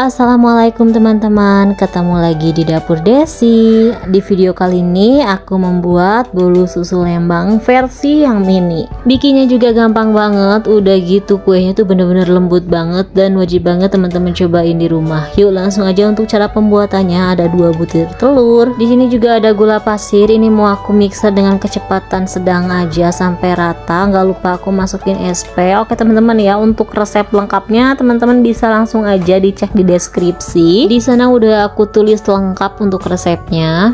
Assalamualaikum teman-teman, ketemu lagi di dapur Desi. Di video kali ini aku membuat bolu susu lembang versi yang mini. Bikinnya juga gampang banget, udah gitu kuenya tuh bener-bener lembut banget dan wajib banget teman-teman cobain di rumah. Yuk langsung aja untuk cara pembuatannya. Ada 2 butir telur. Di sini juga ada gula pasir. Ini mau aku mixer dengan kecepatan sedang aja sampai rata. Nggak lupa aku masukin SP. Oke teman-teman ya, untuk resep lengkapnya teman-teman bisa langsung aja dicek di deskripsi. Di sana udah aku tulis lengkap untuk resepnya.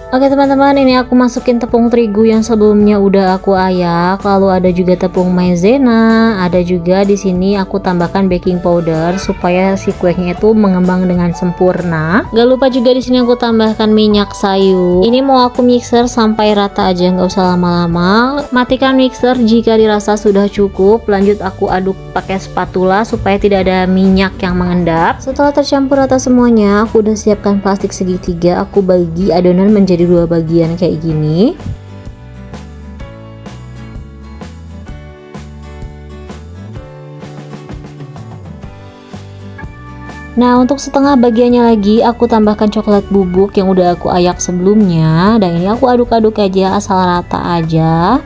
Oke teman-teman, ini aku masukin tepung terigu yang sebelumnya udah aku ayak, lalu ada juga tepung maizena, ada juga di sini aku tambahkan baking powder supaya si kuenya itu mengembang dengan sempurna. Gak lupa juga di sini aku tambahkan minyak sayur. Ini mau aku mixer sampai rata aja, nggak usah lama-lama. Matikan mixer jika dirasa sudah cukup. Lanjut aku aduk pakai spatula supaya tidak ada minyak yang mengendap. Setelah tercampur rata semuanya, aku udah siapkan plastik segitiga. Aku bagi adonan menjadi 2 bagian kayak gini. Nah, untuk setengah bagiannya lagi aku tambahkan coklat bubuk yang udah aku ayak sebelumnya, dan ini aku aduk-aduk aja asal rata aja.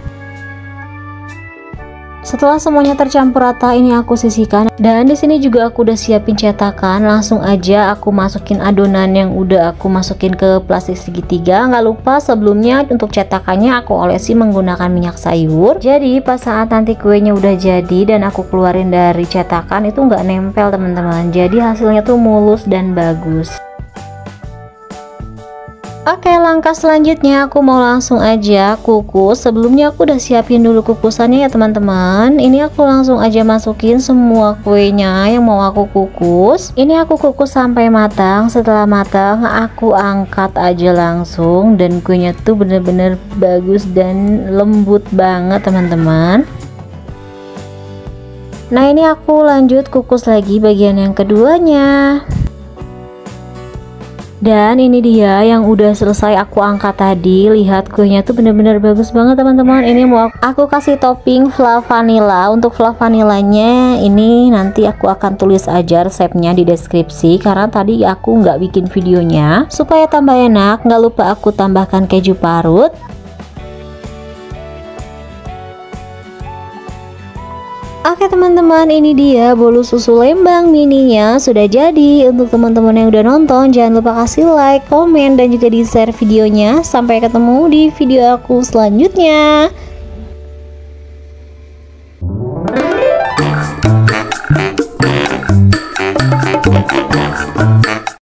Setelah semuanya tercampur rata, ini aku sisihkan. Dan di sini juga aku udah siapin cetakan. Langsung aja aku masukin adonan yang udah aku masukin ke plastik segitiga. Nggak lupa sebelumnya untuk cetakannya aku olesi menggunakan minyak sayur. Jadi pas saat nanti kuenya udah jadi dan aku keluarin dari cetakan, itu nggak nempel teman-teman. Jadi hasilnya tuh mulus dan bagus. Oke, langkah selanjutnya aku mau langsung aja kukus. Sebelumnya aku udah siapin dulu kukusannya ya teman-teman. Ini aku langsung aja masukin semua kuenya yang mau aku kukus. Ini aku kukus sampai matang. Setelah matang aku angkat aja langsung, dan kuenya tuh bener-bener bagus dan lembut banget teman-teman. Nah, ini aku lanjut kukus lagi bagian yang keduanya. Dan ini dia yang udah selesai aku angkat tadi. Lihat kuenya tuh bener-bener bagus banget teman-teman. Ini mau aku kasih topping flan vanilla. Untuk flan vanillanya ini nanti aku akan tulis aja resepnya di deskripsi, karena tadi aku nggak bikin videonya. Supaya tambah enak, nggak lupa aku tambahkan keju parut. Oke teman-teman, ini dia bolu susu lembang mininya sudah jadi. Untuk teman-teman yang udah nonton, jangan lupa kasih like, komen, dan juga di share videonya. Sampai ketemu di video aku selanjutnya.